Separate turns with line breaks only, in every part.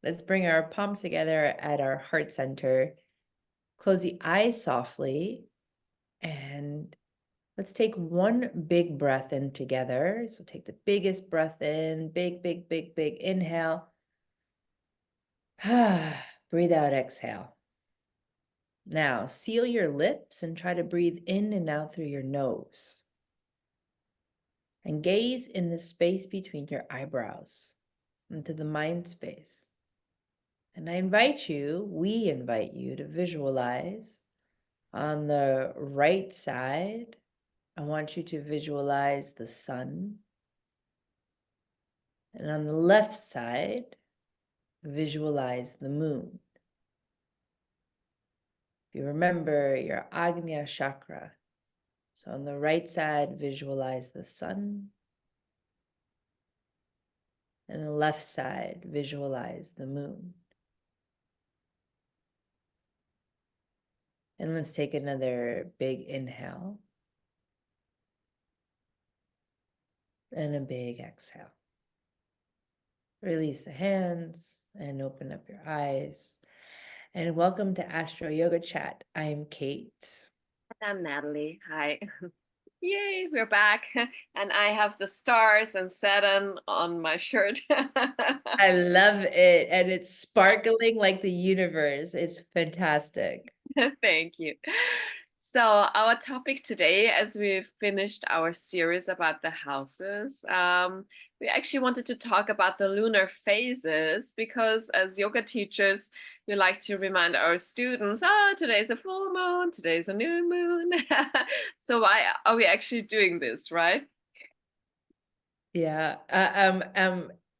Let's bring our palms together at our heart center. Close the eyes softly. And let's take one big breath in together. So take the biggest breath in, big, big, big, big inhale. Breathe out, exhale. Now, seal your lips and try to breathe in and out through your nose. And gaze in the space between your eyebrows, into the mind space. And we invite you to visualize on the right side. I want you to visualize the sun. And on the left side, visualize the moon. If you remember your Agnya chakra, so on the right side, visualize the sun. And the left side, visualize the moon. And let's take another big inhale. And a big exhale. Release the hands and open up your eyes. And welcome to Astro Yoga Chat. I'm Kate.
I'm Natalie. Hi. Yay, we're back. And I have the stars and Saturn on my shirt.
I love it. And it's sparkling like the universe. It's fantastic.
Thank you. So, our topic today, as we've finished our series about the houses, we actually wanted to talk about the lunar phases because, as yoga teachers, we like to remind our students, today's a full moon, today's a new moon. So, why are we actually doing this, right?
Yeah.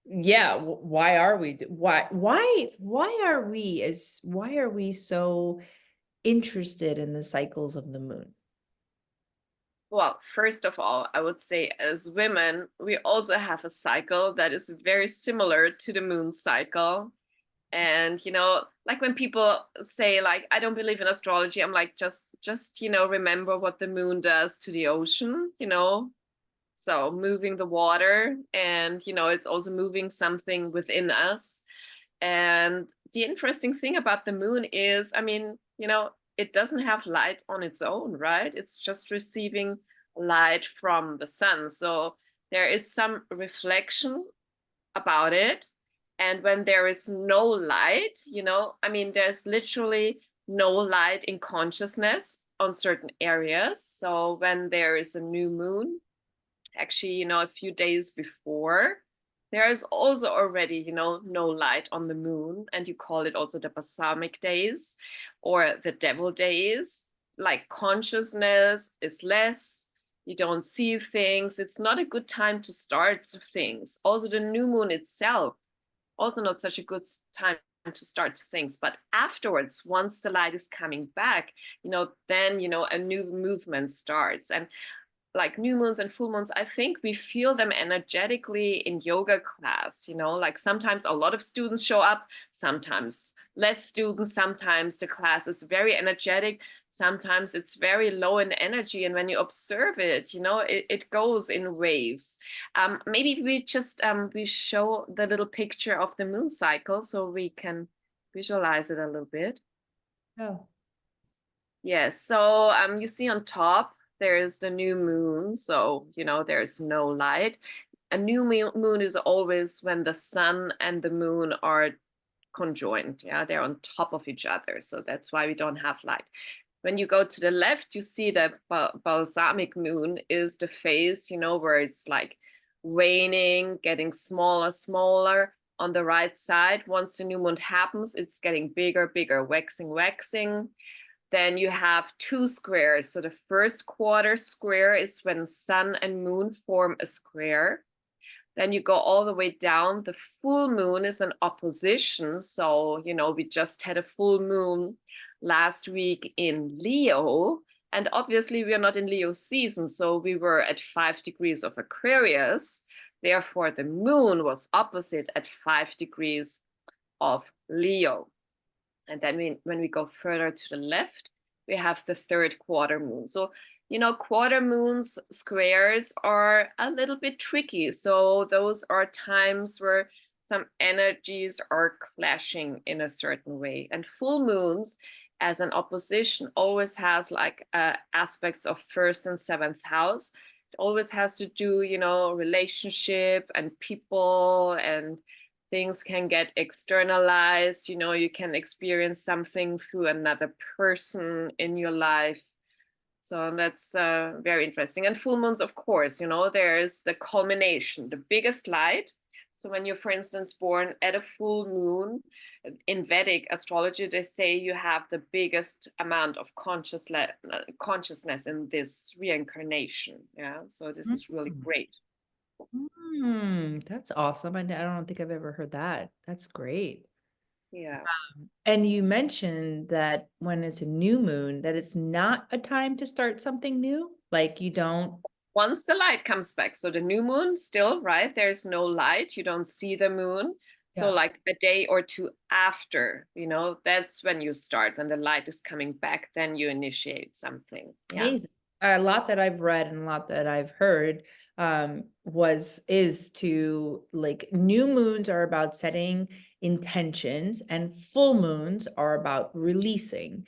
Yeah. Why are we? Why are we so interested in the cycles of the moon?
Well, first of all, I would say as women, we also have a cycle that is very similar to the moon cycle. And like when people say like I don't believe in astrology, I'm like just remember what the moon does to the ocean, so moving the water, and it's also moving something within us. And the interesting thing about the moon is, I mean, it doesn't have light on its own, right? It's just receiving light from the sun. So there is some reflection about it. And when there is no light, I mean, there's literally no light in consciousness on certain areas. So when there is a new moon, actually, a few days before, there is also already, no light on the moon. And you call it also the balsamic days or the devil days. Like consciousness is less, you don't see things. It's not a good time to start things. Also, the new moon itself, also not such a good time to start things. But afterwards, once the light is coming back, then, a new movement starts. And like new moons and full moons, I think we feel them energetically in yoga class, like sometimes a lot of students show up, sometimes less students, sometimes the class is very energetic, sometimes it's very low in energy. And when you observe it, it goes in waves. Maybe we show the little picture of the moon cycle so we can visualize it a little bit.
Oh.
Yes, so you see on top, there's the new moon. So, there's no light. A new moon is always when the sun and the moon are conjoined. Yeah, they're on top of each other. So that's why we don't have light. When you go to the left, you see that balsamic moon is the phase, where it's like waning, getting smaller, smaller. On the right side, once the new moon happens, it's getting bigger, bigger, waxing, waxing. Then you have two squares. So the first quarter square is when sun and moon form a square. Then you go all the way down. The full moon is an opposition. So, we just had a full moon last week in Leo. And obviously, we are not in Leo season. So we were at 5 degrees of Aquarius. Therefore, the moon was opposite at 5 degrees of Leo. And then when we go further to the left, we have the third quarter moon. So, quarter moons squares are a little bit tricky. So those are times where some energies are clashing in a certain way. And full moons as an opposition always has like aspects of first and seventh house. It always has to do, you know, relationship and people, and things can get externalized. You know, you can experience something through another person in your life. So that's very interesting. And full moons, of course, you know, there's the culmination, the biggest light. So when you're, for instance, born at a full moon, in Vedic astrology, they say you have the biggest amount of consciousness in this reincarnation. Yeah, so this is really
Mm.
great.
That's awesome. I don't think I've ever heard that. That's great.
Yeah.
And you mentioned that when it's a new moon, that it's not a time to start something new. Like you don't.
Once the light comes back, so the new moon still, right? There's no light, you don't see the moon. So
Yeah.
like a day or two after, you know, that's when you start. When the light is coming back, then you initiate something. Yeah.
Amazing. A lot that I've read and a lot that I've heard is to like new moons are about setting intentions and full moons are about releasing.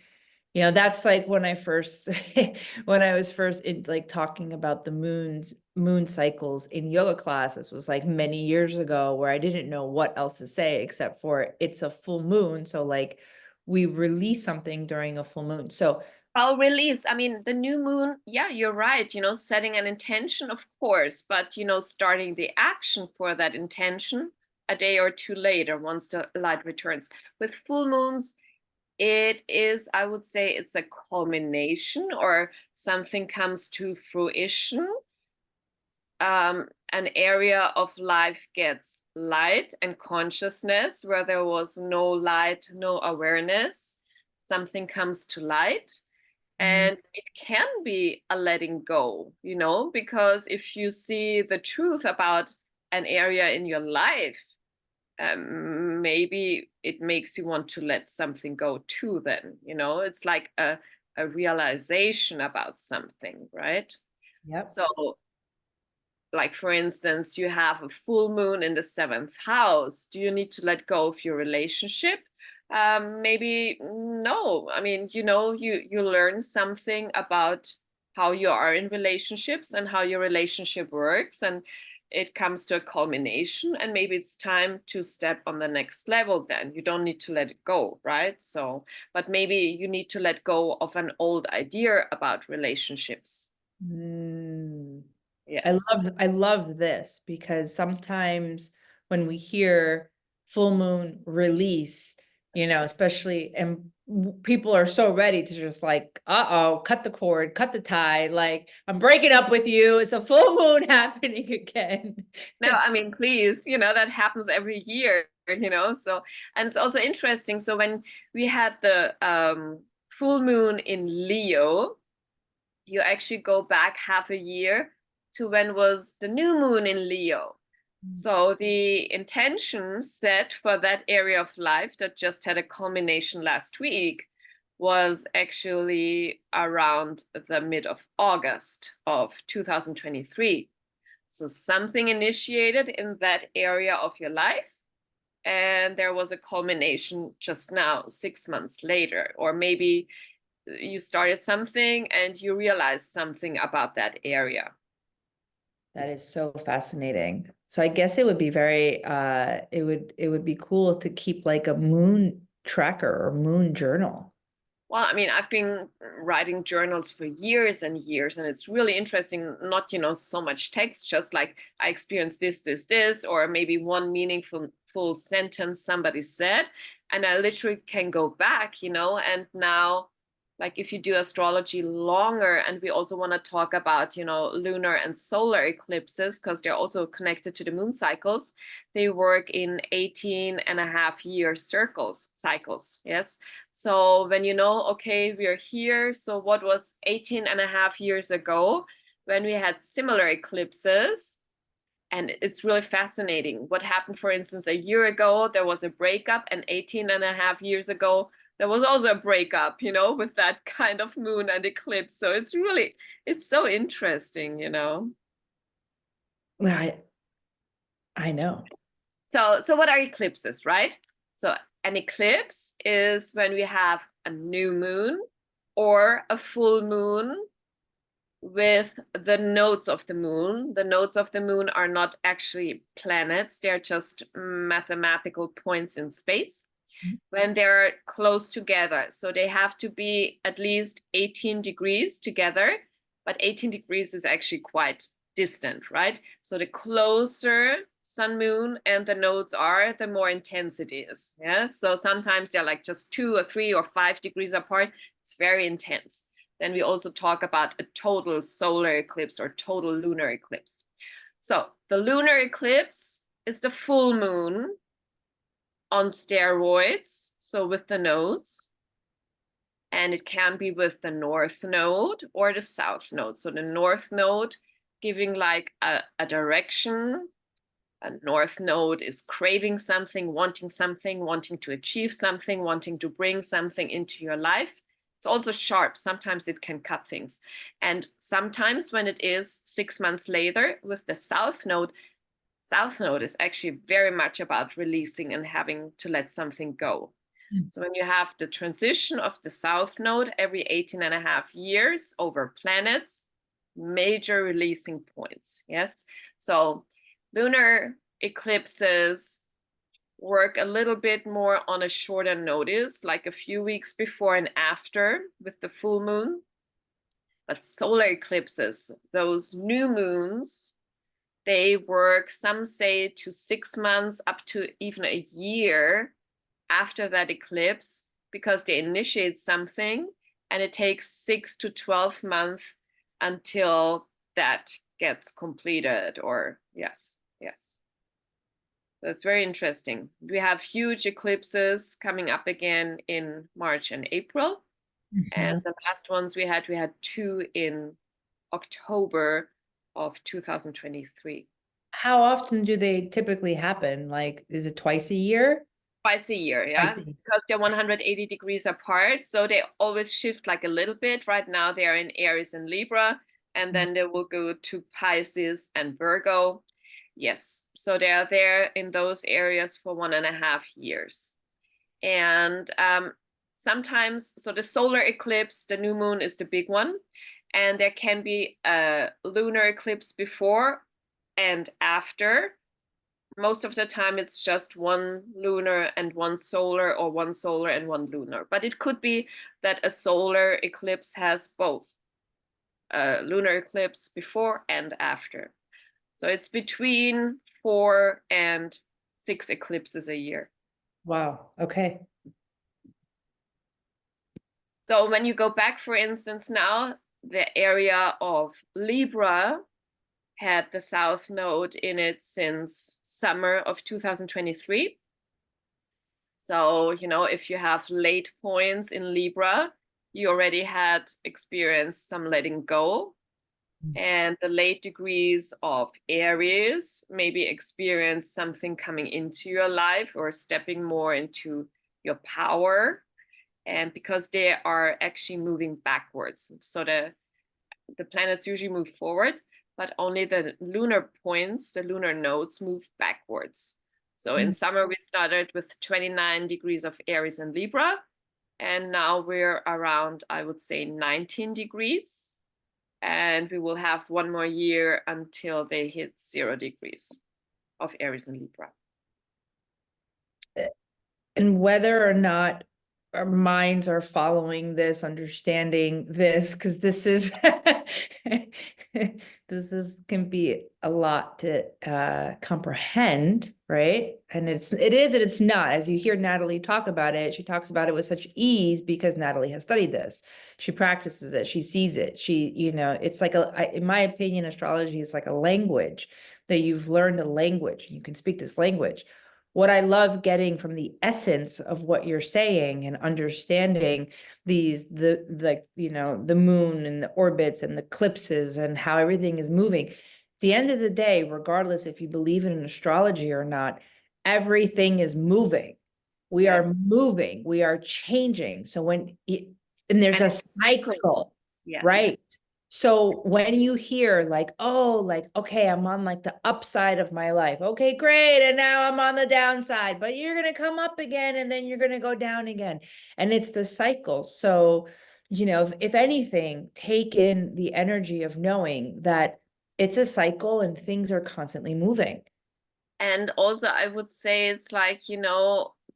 You know, that's like when I first when I was first in like talking about the moon cycles in yoga class. This was like many years ago where I didn't know what else to say except for it's a full moon. So like we release something during a full moon. So
I'll release. I mean, the new moon, yeah, you're right, you know, setting an intention, of course, but, you know, starting the action for that intention a day or two later once the light returns. With full moons, it is, I would say, it's a culmination or something comes to fruition. An area of life gets light and consciousness where there was no light, no awareness. Something comes to light.
mm,
And it can be a letting go, you know, because if you see the truth about an area in your life, maybe it makes you want to let something go too, then, you know, it's like a realization about something, right?
yep.
So like for instance, you have a full moon in the seventh house. Do you need to let go of your relationship? Maybe no. I mean, you know, you learn something about how you are in relationships and how your relationship works, and it comes to a culmination, and maybe it's time to step on the next level. Then you don't need to let it go, right? So, but maybe you need to let go of an old idea about relationships.
Mm.
Yes.
I love this because sometimes when we hear full moon release, you know, especially and people are so ready to just like, uh-oh, cut the cord, cut the tie, like I'm breaking up with you. It's a full moon happening again.
No, I mean, please, you know, that happens every year, you know. So, and it's also interesting. So, when we had the full moon in Leo, you actually go back half a year to when was the new moon in Leo. So, the intention set for that area of life that just had a culmination last week was actually around the mid of August of 2023. So something initiated in that area of your life, and there was a culmination just now, 6 months later, or maybe you started something and you realized something about that area.
That is so fascinating. So I guess it would be very it would be cool to keep like a moon tracker or moon journal.
Well, I mean, I've been writing journals for years and years, and it's really interesting. Not, you know, so much text, just like I experienced this, or maybe one meaningful full sentence somebody said, and I literally can go back, you know, and now like if you do astrology longer, and we also want to talk about, you know, lunar and solar eclipses because they're also connected to the moon cycles. They work in 18 and a half year cycles. Yes. So when you know, okay, we're here. So what was 18 and a half years ago when we had similar eclipses? And it's really fascinating. What happened, for instance, a year ago, there was a breakup, and 18 and a half years ago, there was also a breakup, you know, with that kind of moon and eclipse. So it's so interesting, you know.
I I know.
So what are eclipses, right? So an eclipse is when we have a new moon or a full moon with the nodes of the moon. The nodes of the moon are not actually planets, they're just mathematical points in space when they're close together. So they have to be at least 18 degrees together, but 18 degrees is actually quite distant, right? So the closer sun, moon, and the nodes are, the more intensity is. Yeah. So sometimes they're like just 2 or 3 or 5 degrees apart. It's very intense. Then we also talk about a total solar eclipse or total lunar eclipse. So the lunar eclipse is the full moon on steroids, so with the nodes. And it can be with the north node or the south node. So the north node giving like a direction. A north node is craving something, wanting to achieve something, wanting to bring something into your life. It's also sharp. Sometimes it can cut things. And sometimes when it is 6 months later with the south node is actually very much about releasing and having to let something go. So when you have the transition of the south node every 18.5 years over planets, major releasing points. Yes. So lunar eclipses work a little bit more on a shorter notice, like a few weeks before and after with the full moon. But solar eclipses, those new moons, they work, some say, to 6 months up to even a year after that eclipse, because they initiate something and it takes 6 to 12 months until that gets completed. Or yes. That's very interesting. We have huge eclipses coming up again in March and April. And the last ones we had 2 in October of 2023.
How often do they typically happen? Like, is it twice a year?
Twice a year, yeah,
Twice a year.
because they're 180 degrees apart. So they always shift like a little bit. Right now they are in Aries and Libra, and then they will go to Pisces and Virgo. Yes, so they are there in those areas for 1.5 years. And sometimes, so the solar eclipse, the new moon is the big one, and there can be a lunar eclipse before and after. Most of the time it's just one lunar and one solar, or one solar and one lunar. But it could be that a solar eclipse has both a lunar eclipse before and after. So it's between 4 and 6 eclipses a year.
Wow. Okay.
So when you go back, for instance, now the area of Libra had the south node in it since summer of 2023. So, if you have late points in Libra, you already had experienced some letting go. And the late degrees of Aries maybe experience something coming into your life or stepping more into your power. And because they are actually moving backwards. So the planets usually move forward, but only the lunar points, the lunar nodes, move backwards. So in summer, we started with 29 degrees of Aries and Libra, and now we're around, I would say, 19 degrees. And we will have one more year until they hit 0 degrees of Aries and Libra.
And whether or not our minds are following this, understanding this, because this is this can be a lot to comprehend, right? And it is and it's not. As you hear Natalie talk about it, she talks about it with such ease because Natalie has studied this. She practices it, she sees it. She, it's like in my opinion, astrology is like a language that you've learned a language. You can speak this language. What I love getting from the essence of what you're saying and understanding the moon and the orbits and the eclipses and how everything is moving. At the end of the day, regardless if you believe in astrology or not, everything is moving. We are moving, we are changing. So and there's a cycle,
yes.
right? So when you hear like, oh, like, okay, I'm on like the upside of my life. Okay, great. And now I'm on the downside, but you're going to come up again and then you're going to go down again. And it's the cycle. So, if anything, take in the energy of knowing that it's a cycle and things are constantly moving.
And also, I would say it's like,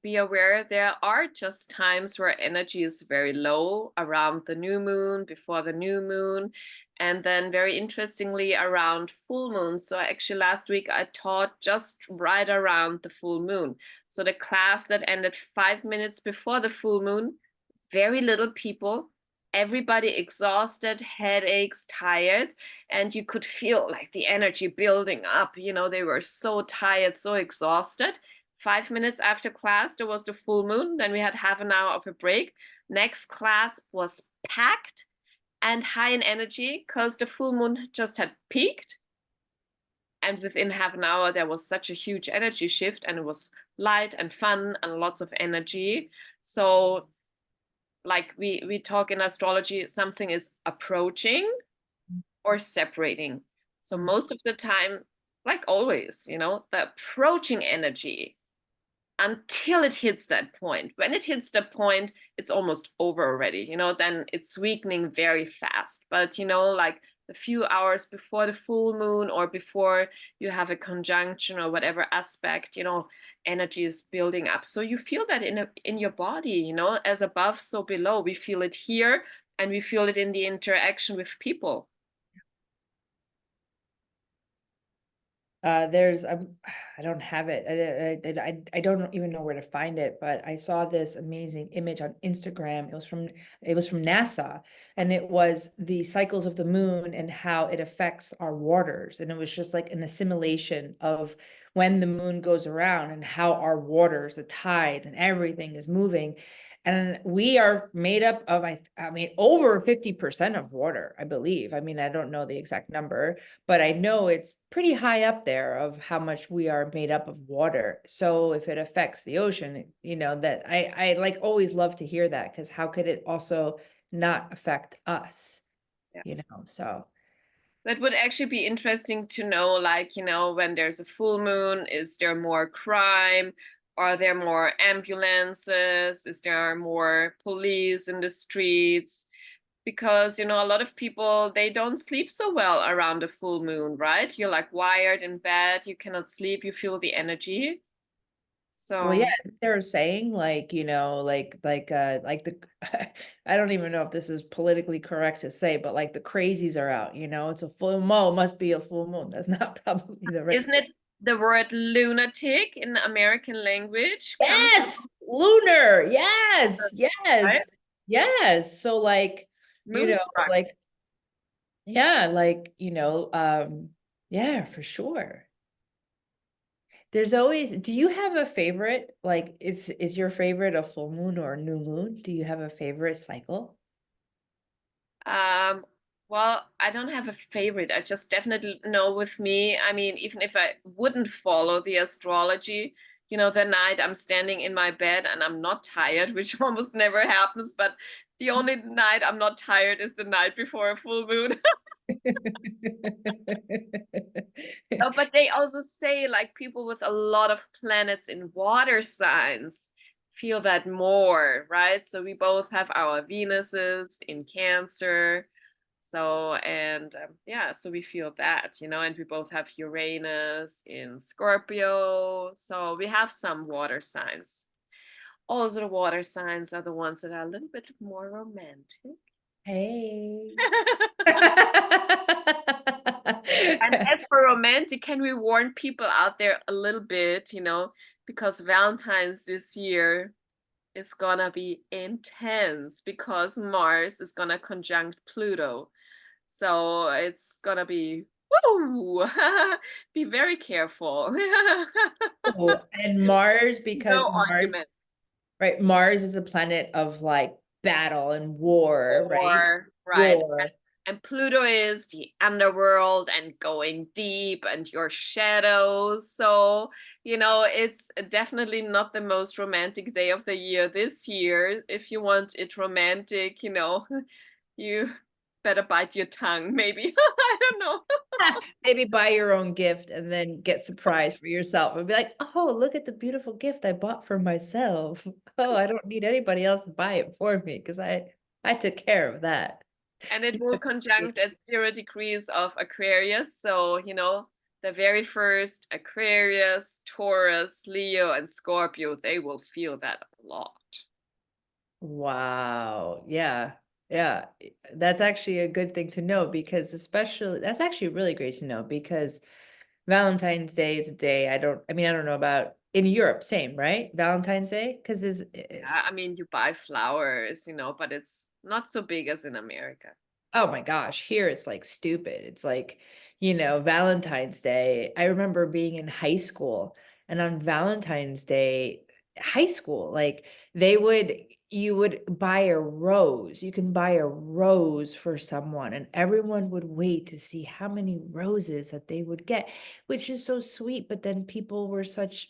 be aware there are just times where energy is very low around the new moon, before the new moon, and then very interestingly around full moon. So actually last week I taught just right around the full moon. So the class that ended 5 minutes before the full moon, very little people, everybody exhausted, headaches, tired, and you could feel like the energy building up. They were so tired, so exhausted. 5 minutes after class, there was the full moon. Then we had half an hour of a break. Next class was packed and high in energy because the full moon just had peaked. And within half an hour, there was such a huge energy shift, and it was light and fun and lots of energy. So like we talk in astrology, something is approaching or separating. So most of the time, like always, the approaching energy until it hits that point. When it hits the point, it's almost over already, then it's weakening very fast. But, like a few hours before the full moon or before you have a conjunction or whatever aspect, energy is building up. So you feel that in your body, as above, so below. We feel it here and we feel it in the interaction with people.
There's I don't have it. I don't even know where to find it, but I saw this amazing image on Instagram. It was from NASA, and it was the cycles of the moon and how it affects our waters. And it was just like an assimilation of when the moon goes around and how our waters, the tides and everything is moving. And we are made up of, I mean, over 50% of water, I believe. I mean, I don't know the exact number, but I know it's pretty high up there of how much we are made up of water. So if it affects the ocean, that I like always love to hear that, because how could it also not affect us?
Yeah.
So
That would actually be interesting to know, like, when there's a full moon, is there more crime? Are there more ambulances? Is there more police in the streets? Because, a lot of people, they don't sleep so well around a full moon, right? You're like wired in bed, you cannot sleep, you feel the energy.
well, yeah,
So,
they're saying like, like the I don't even know if this is politically correct to say, but like the crazies are out, it's a full moon, must be a full moon. That's not probably the right.
isn't it the word lunatic in the American language comes from,
Yes, lunar. Yes,
right?
yes, yes. So like,
Moonstruck.
like, yeah, like, yeah, for sure. There's always, do you have a favorite? Like, is your favorite a full moon or a new moon? Do you have a favorite cycle?
Um, well, I don't have a favorite. I just definitely know with me. I mean, even if I wouldn't follow the astrology, the night I'm standing in my bed and I'm not tired, which almost never happens, but the only night I'm not tired is the night before a full moon. Oh, but they also say like people with a lot of planets in water signs feel that more, right? So we both have our Venuses in Cancer. So, and yeah, so we feel that, and we both have Uranus in Scorpio. So we have some water signs. Also, the water signs are the ones that are a little bit more romantic.
Hey.
And as for romantic, can we warn people out there a little bit, because Valentine's this year is gonna be intense because Mars is gonna conjunct Pluto. So it's gonna be woo! Be very careful.
Oh, and Mars, because
No
Mars,
argument.
right? Mars is a planet of like battle and war, right?
Or right.
War.
And Pluto is the underworld and going deep and your shadows. So, it's definitely not the most romantic day of the year this year. If you want it romantic, you better bite your tongue, maybe. I don't know.
Maybe buy your own gift and then get surprised for yourself and be like, oh, look at the beautiful gift I bought for myself. Oh, I don't need anybody else to buy it for me because I took care of that.
And it will
That's
conjunct at 0 degrees of Aquarius. So, the very first Aquarius, Taurus, Leo, and Scorpio, they will feel that a lot.
wow. Yeah. Yeah. That's actually a good thing to know because especially that's actually really great to know because Valentine's Day is a day I don't know about in Europe, same, right? Valentine's Day? Because is
Yeah, I mean, you buy flowers, but it's not so big as in America.
oh my gosh, here it's like stupid. It's like, Valentine's Day. I remember being in high school and on Valentine's Day, high school, like you would buy a rose. You can buy a rose for someone, and everyone would wait to see how many roses that they would get, which is so sweet. But then people were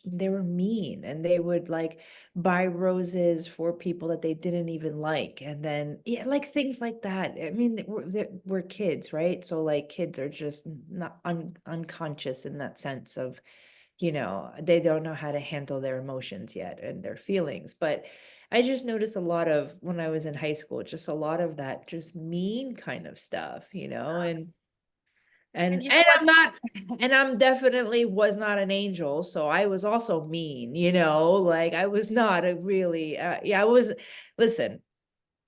they were mean and they would like buy roses for people that they didn't even like. And then, yeah, like things like that. I mean, we're kids, right? So like kids are just not unconscious in that sense of, they don't know how to handle their emotions yet and their feelings. But I just noticed a lot of when I was in high school, just a lot of that just mean kind of stuff, and
And
and
you know
and
what?
I'm not and I'm definitely was not an angel, so I was also mean, like I was not a really yeah, I was listen,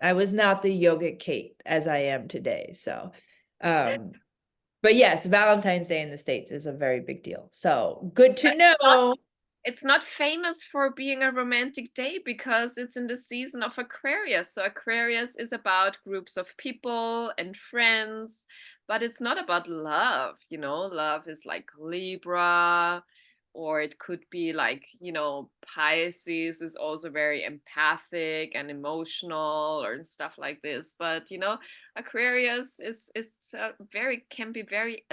I was not the yogic Kate as I am today. So um but yes, Valentine's Day in the States is a very big deal. So good to
But
know.
it's not famous for being a romantic day because it's in the season of Aquarius. So Aquarius is about groups of people and friends, but it's not about love. Love is like Libra, or it could be like, Pisces is also very empathic and emotional or stuff like this. But Aquarius is very can be very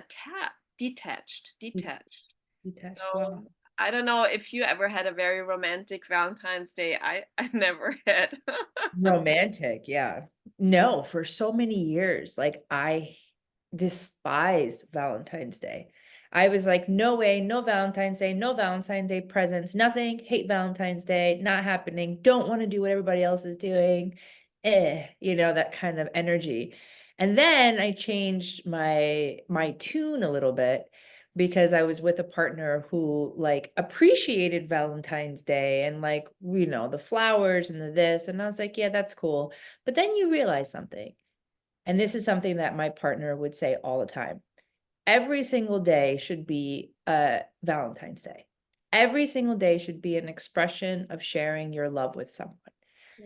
detached.
Detached. Wow.
So I don't know if you ever had a very romantic Valentine's Day. I never had.
Romantic, yeah. No, for so many years, like I despised Valentine's Day. I was like, no way, no Valentine's Day, no Valentine's Day presents, nothing, hate Valentine's Day, not happening, don't want to do what everybody else is doing. That kind of energy. And then I changed my tune a little bit because I was with a partner who like appreciated Valentine's Day and like, the flowers and the this. And I was like, yeah, that's cool. But then you realize something. And this is something that my partner would say all the time. Every single day should be Valentine's Day. Every single day should be an expression of sharing your love with someone.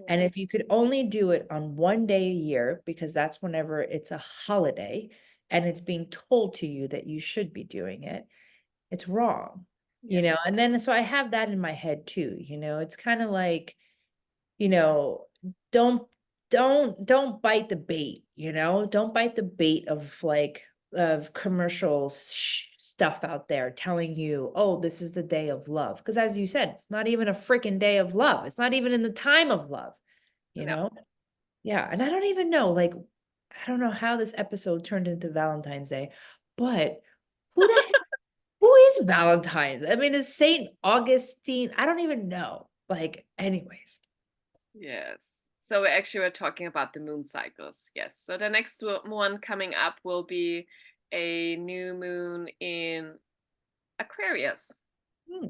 And
Yeah.
if you could only do it on one day a year, because that's whenever it's a holiday and it's being told to you that you should be doing it, it's wrong.
Yes.
And then so I have that in my head too. It's kind of like, you know, don't don't bite the bait, don't bite the bait of like of commercial stuff out there telling you, oh, this is the day of love. Because as you said, it's not even a freaking day of love. It's not even in the time of love, you
No.
know? Yeah. And I don't even know, like, I don't know how this episode turned into Valentine's Day, but who the heck, who is Valentine's? I mean, is Saint Augustine? I don't even know. Like, anyways.
Yes. So we actually were talking about the moon cycles. Yes. So the next one coming up will be a new moon in Aquarius
Hmm.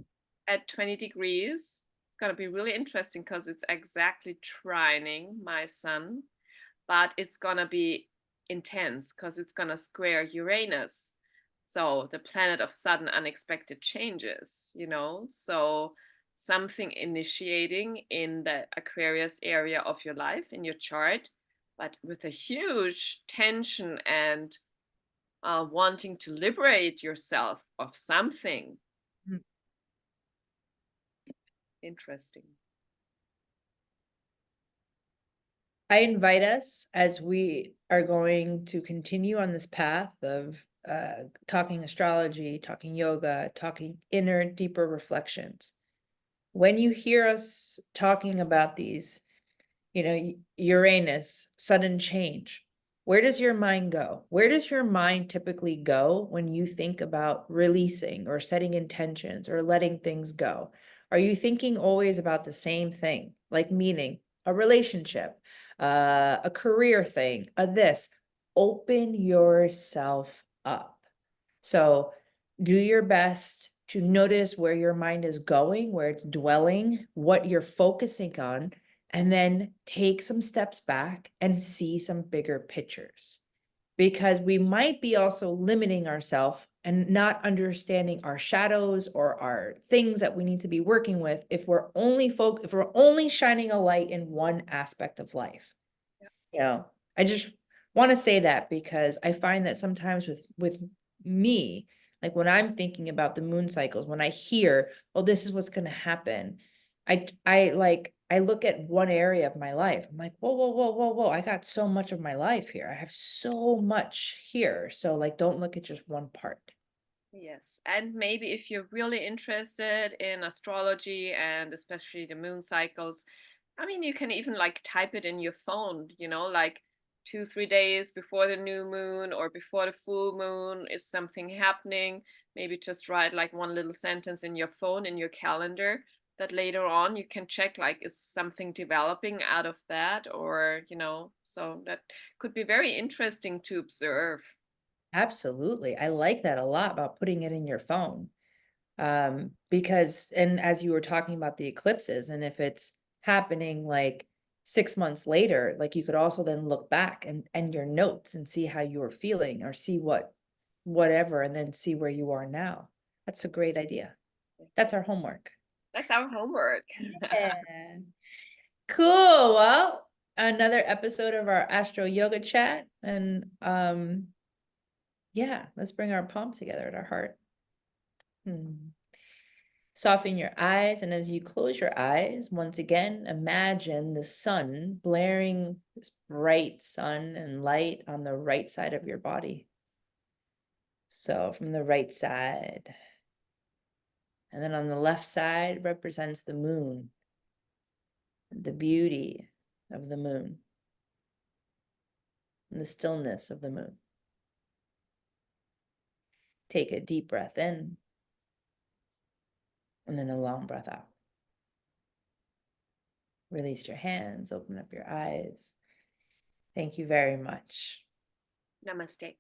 at 20 degrees. It's going to be really interesting because it's exactly trining my sun, but it's going to be intense because it's going to square Uranus. So the planet of sudden unexpected changes. So something initiating in the Aquarius area of your life in your chart, but with a huge tension and wanting to liberate yourself of something. Interesting.
I invite us as we are going to continue on this path of talking astrology, talking yoga, talking inner, deeper reflections. When you hear us talking about these, Uranus, sudden change, Where does your mind go? Where does your mind typically go when you think about releasing or setting intentions or letting things go? Are you thinking always about the same thing, like meaning a relationship, a career thing, a this? Open yourself up. So do your best to notice where your mind is going, where it's dwelling, what you're focusing on, and then take some steps back and see some bigger pictures. Because we might be also limiting ourselves and not understanding our shadows or our things that we need to be working with if we're only shining a light in one aspect of life. You know, I just want to say that because I find that sometimes with me, like when I'm thinking about the moon cycles, when I hear, oh, this is what's going to happen, I look at one area of my life. I'm like, whoa, whoa, whoa, whoa, whoa. I got so much of my life here. I have so much here. So like, don't look at just one part.
Yes, and maybe if you're really interested in astrology and especially the moon cycles, I mean, you can even like type it in your phone, like 2, 3 days before the new moon or before the full moon is something happening. Maybe just write like one little sentence in your phone, in your calendar, that later on you can check like, is something developing out of that? Or, so that could be very interesting to observe.
Absolutely. I like that a lot about putting it in your phone. Because, and as you were talking about the eclipses, and if it's happening like 6 months later, like you could also then look back and your notes and see how you were feeling or see whatever, and then see where you are now. That's a great idea. That's our homework.
That's our homework.
Yeah. Cool. Well, another episode of our Astro Yoga chat. And yeah, let's bring our palms together at our heart. Soften your eyes, and as you close your eyes, once again, imagine the sun blaring, this bright sun and light on the right side of your body. So from the right side. And then on the left side represents the moon, the beauty of the moon, and the stillness of the moon. Take a deep breath in, and then a long breath out. Release your hands, open up your eyes. Thank you very much.
Namaste.